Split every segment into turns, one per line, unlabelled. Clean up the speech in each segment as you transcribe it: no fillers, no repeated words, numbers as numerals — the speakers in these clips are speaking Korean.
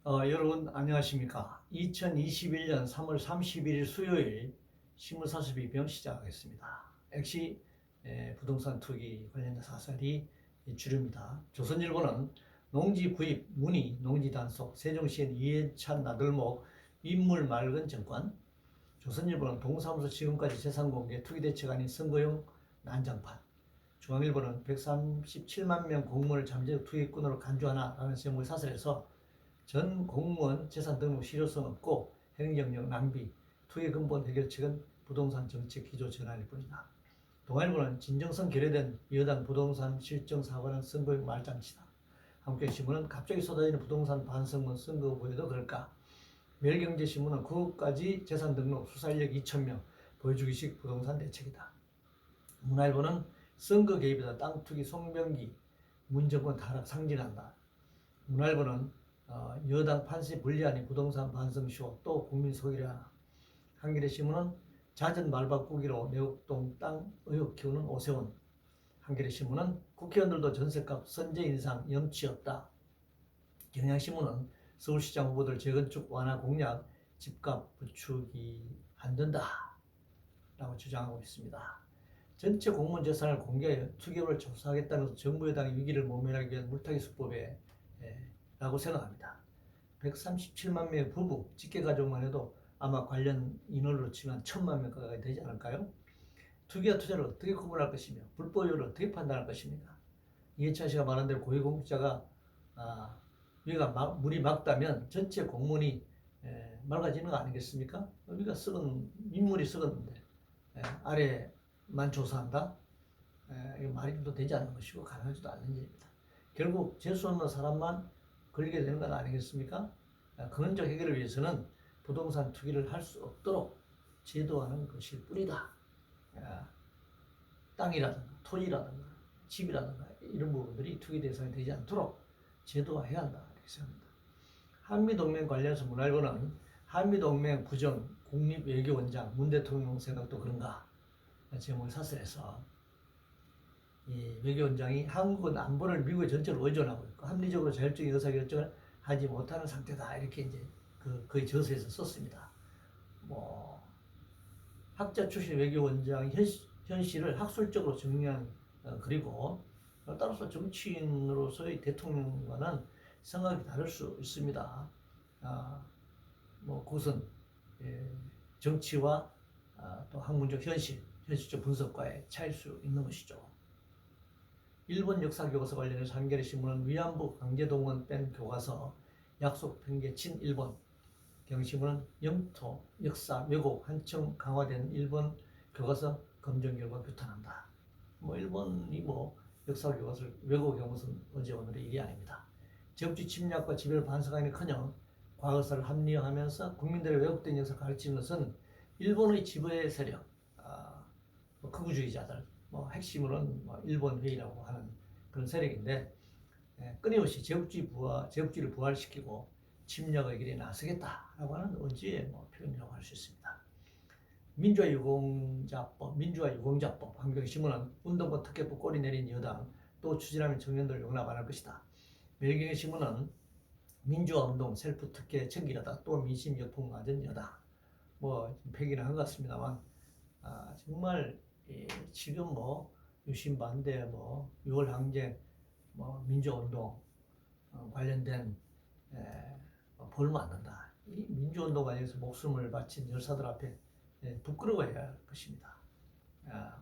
여러분 안녕하십니까? 2021년 3월 31일 수요일 신문사습이 병 시작하겠습니다. 역시 부동산 투기 관련된 사설이 주류입니다. 조선일보는 농지 구입 문의 농지 단속 세종시엔 이해찬 나들목 인물 맑은 정권. 조선일보는 동사무소 지금까지 재산 공개 투기 대책 아닌 선거용 난장판. 중앙일보는 137만 명 공무원을 잠재적 투기꾼으로 간주하나라는 제목의 사설에서 전 공무원 재산 등록 실효성 없고 행정력 낭비, 투기 근본 해결책은 부동산 정책 기조 전환일 뿐이다. 동아일보는 진정성 결여된 여당 부동산 실정 사과는 선거용 말장치다. 한국경제신문은 갑자기 쏟아지는 부동산 반성문 선거 후보에도 그럴까? 매일경제신문은 구까지 재산 등록 수사 인력 2,000명 보여주기식 부동산 대책이다. 문화일보는 선거 개입이다. 땅 투기 송병기 문정권 타락 상징한다. 문화일보는 여당 판세 불리하니 부동산 반성쇼 또 국민 속이려. 한겨레신문은 잦은 말 바꾸기로 내곡동 땅 의혹 키우는 오세훈. 한겨레신문은 국회의원들도 전세값 선제 인상 염치 없다. 경향신문은 서울시장 후보들 재건축 완화 공약 집값 부추기 안 된다 라고 주장하고 있습니다. 전체 공무원 재산을 공개하여 투기를 조사하겠다면서 정부 여당의 위기를 모면하기 위한 물타기 수법에 라고 생각합니다. 137만 명의 부부, 직계가족만 해도 아마 관련 인원으로 치면 1,000만 명 가까이 되지 않을까요? 투기와 투자를 어떻게 구분할 것이며 불법을 어떻게 판단할 것입니까? 이해찬 씨가 말한 대로 고위공직자가 위가 물이 맑다면 전체 공무원이 맑아지는 거 아니겠습니까? 위가 썩은 민물이 썩었는데 아래만 조사한다? 이거 말이 또 되지 않는 것이고 가능하지도 않는 일입니다. 결국 재수 없는 사람만 걸리게 되는 건 아니겠습니까? 근원적 해결을 위해서는 부동산 투기를 할 수 없도록 제도하는 것일 뿐이다. 땅이라든가 토지라든가 집이라든가 이런 부분들이 투기 대상이 되지 않도록 제도화해야 한다. 이렇게 생각합니다. 한미동맹 관련해서 문화일보는 한미동맹 부정 국립외교원장 문 대통령 생각도 그런가 제목을 사설해서 이 외교원장이 한국은 안보를 미국의 전체로 의존하고 있고 합리적으로 자율적인 의사결정을 하지 못하는 상태다 이렇게 이제 거의 저서에서 썼습니다. 뭐 학자 출신 외교원장이 현실을 학술적으로 정리한 그리고 따라서 정치인으로서의 대통령과는 생각이 다를 수 있습니다. 뭐 그것은 정치와 또 학문적 현실적 분석과의 차이일 수 있는 것이죠. 일본 역사 교과서 관련해서 한겨레신문은 위안부 강제동원 뺀 교과서 약속 팽개 친 일본. 경신문은 영토, 역사, 왜곡 한층 강화된 일본 교과서 검증 결과 규탄한다. 뭐 일본이 뭐 역사 교과서를 왜곡한 것은 어제 오늘의 일이 아닙니다. 제국주의 침략과 지배를 반성하기는커녕 과거사를 합리화하면서 국민들의 왜곡된 역사를 가르치는 것은 일본의 지배 세력, 뭐 극우주의자들, 뭐 핵심으로는 뭐 일본 회의라고 하는 그런 세력인데 끊임없이 제국주의를 부활시키고 침략의 길에 나서겠다라고 하는 의지의 뭐 표현이라고 할 수 있습니다. 민주화 유공자법, 환경신문은 운동권 특혜법 꼬리 내린 여당 또 추진하면 청년들 용납 안 할 것이다. 매일경제신문은 민주화 운동 셀프 특혜 청기하다 또 민심 역풍 맞은 여당. 뭐 폐기는 한 것 같습니다만 정말 지금 뭐 유신 반대, 뭐 6월 항쟁, 뭐 민주화 운동 관련된 벌 맞는다. 이 민주운동 관련해서 목숨을 바친 열사들 앞에 부끄러워해야 할 것입니다.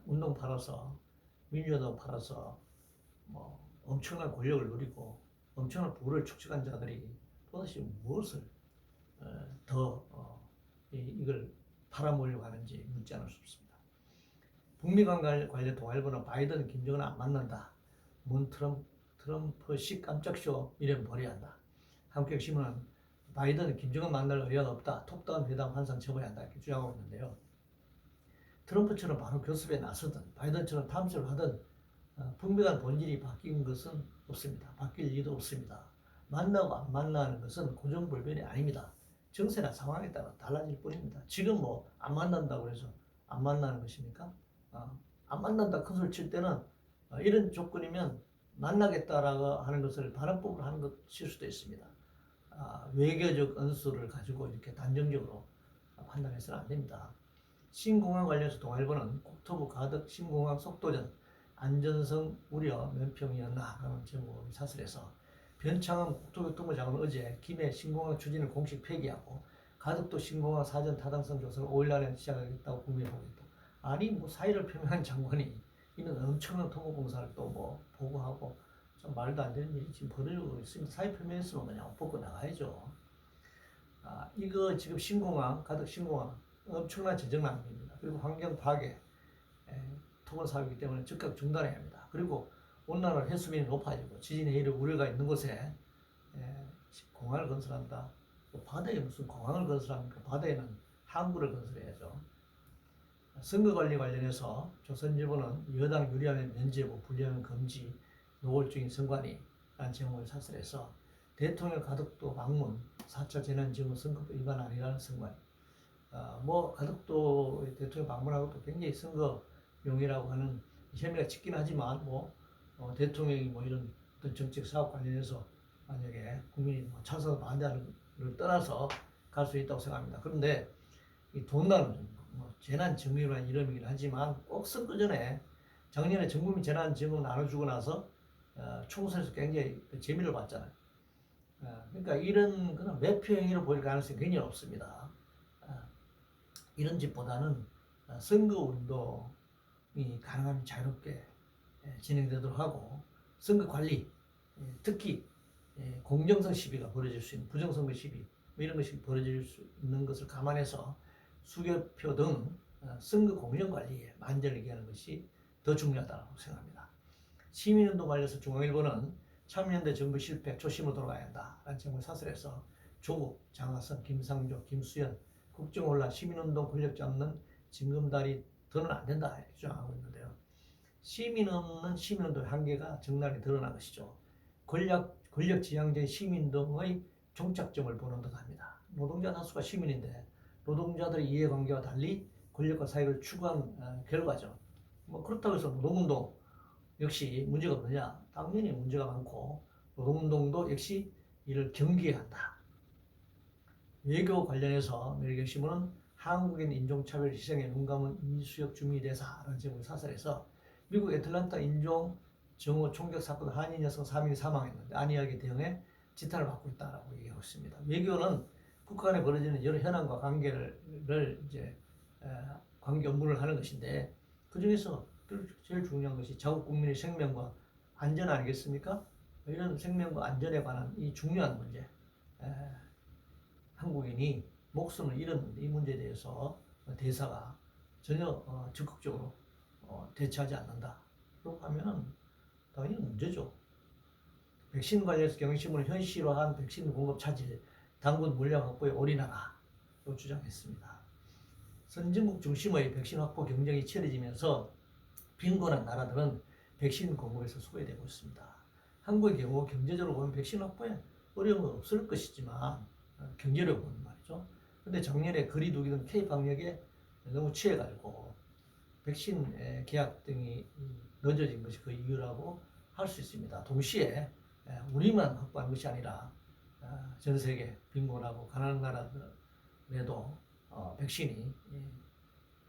운동 팔아서 민주운동 팔아서 뭐 엄청난 권력을 누리고 엄청난 부를 축적한 자들이 도대체 무엇을 이걸 팔아먹으려고 하는지 묻지 않을 수 없습니다. 북미 관련 동아일보는 바이든, 김정은 안 만난다. 문 트럼프식 깜짝쇼 이름 버려야 한다. 한국경제신문은 바이든, 김정은 만날 의향 없다. 톱다운 회담 환상 접어야 한다. 이렇게 주장하고 있는데요. 트럼프처럼 바로 교섭에 나서든 바이든처럼 탐색을 하든 북미 간 본질이 바뀐 것은 없습니다. 바뀔 리도 없습니다. 만나고 안 만나는 것은 고정불변이 아닙니다. 정세나 상황에 따라 달라질 뿐입니다. 지금 뭐 안 만난다고 해서 안 만나는 것입니까? 안 만난다 큰 소리 칠 때는 이런 조건이면 만나겠다라고 하는 것을 반환법으로 하는 것일 수도 있습니다. 외교적 언수를 가지고 이렇게 단정적으로 판단해서는 안 됩니다. 신공항 관련해서 동아일보는 국토부 가덕 신공항 속도전 안전성 우려 면평이었나 라는 제목의 사설에서 변창흠 국토교통부 장관은 어제 김해 신공항 추진을 공식 폐기하고 가덕도 신공항 사전 타당성 조사를 5일 안에 시작하겠다고 국민에 보고했다. 아니 뭐 사의를 표명한 장관이 이런 엄청난 토목공사를 또 뭐 보고하고 좀 말도 안 되는 일이 지금 벌어지고 있습니다. 사의 표명했으면 그냥 벗고 나가야죠. 이거 지금 신공항 가덕 신공항 엄청난 재정 낭비입니다. 그리고 환경 파괴, 토건 사업이기 때문에 즉각 중단해야 합니다. 그리고 온난화 해수면이 높아지고 지진 해일 우려가 있는 곳에 공항을 건설한다. 바다에 무슨 공항을 건설합니까? 바다에는 항구를 건설해야죠. 선거관리 관련해서 조선일보는 여당 유리하면 면제부, 불리하면 금지, 노골적인 선관위 라는 제목을 사설해서 대통령 가덕도 방문 4차 재난지원금 선거법 위반 아니라는 선관위. 뭐 가덕도 대통령 방문하고 또 굉장히 선거용이라고 하는 혐의가 짙긴 하지만 대통령이 뭐 이런 어떤 정책 사업 관련해서 만약에 국민이 뭐 찬성 반대를 떠나서 갈 수 있다고 생각합니다. 그런데 이 돈 나누는 재난지원금이라는 이름이긴 하지만 꼭 선거 전에 작년에 전국민 재난지원금 나눠주고 나서 총선에서 굉장히 재미를 봤잖아요. 그러니까 이런 그냥 매표 행위로 보일 가능성이 굉장히 없습니다. 이런 짓보다는 선거운동이 가능하면 자유롭게 진행되도록 하고 선거관리, 특히 공정성 시비가 벌어질 수 있는 부정선거 시비 이런 것이 벌어질 수 있는 것을 감안해서 수개표 등 선거 공정관리에 만전을 기하는 것이 더 중요하다고 생각합니다. 시민운동 관련해서 중앙일보는 참여연대 정부 실패 초심으로 돌아가야 한다라는 제목을 사설해서 조국, 장하성, 김상조, 김수현 국정원란 시민운동 권력 잡는 징검다리 더는 안 된다 이렇게 주장하고 있는데요. 시민 없는 시민운동의 한계가 적나라하게 드러난 것이죠. 권력지향적인 시민운동의 종착점을 보는 듯합니다. 노동자 다수가 시민인데 노동자들의 이해관계와 달리 권력과 사익을 추구한 결과죠. 뭐 그렇다고 해서 노동운동 역시 문제가 없느냐? 당연히 문제가 많고 노동운동도 역시 이를 경계해야 한다. 외교 관련해서 매일경신문은 한국인 인종차별 희생에 눈감은 이수혁 주미대사라는 제목을 사설해서 미국 애틀랜타 인종 정오 총격 사건 한인 여성 3인이 사망했는데 안이하게 대응해 지탄을 받고 있다라고 얘기하고 있습니다. 외교는 국가 간에 벌어지는 여러 현안과 관계를 이제 관계 업무를 하는 것인데 그 중에서 제일 중요한 것이 자국 국민의 생명과 안전 아니겠습니까? 이런 생명과 안전에 관한 이 중요한 문제. 한국인이 목숨을 잃은 이 문제에 대해서 대사가 전혀 적극적으로 대처하지 않는다. 그렇게 하면 당연히 문제죠. 백신 관련해서 경향신문은 현실화한 백신 공급 차질, 당군 물량 확보에 올인하라고 주장했습니다. 선진국 중심의 백신 확보 경쟁이 치열해지면서 빈곤한 나라들은 백신 공급에서 소외되고 있습니다. 한국의 경우 경제적으로 보면 백신 확보에 어려움은 없을 것이지만 경제력으로 보면 말이죠. 근데 작년에 거리두기 등 K 방역에 너무 취해가지고 백신 계약 등이 늦어진 것이 그 이유라고 할 수 있습니다. 동시에 우리만 확보한 것이 아니라 전 세계 빈곤하고 가난한 나라들에도 백신이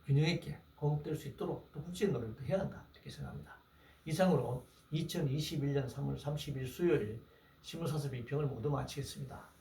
균형 있게 공급될 수 있도록 또 국제 노력도 해야 한다 이렇게 생각합니다. 이상으로 2021년 3월 30일 수요일 신문사설 비평을 모두 마치겠습니다.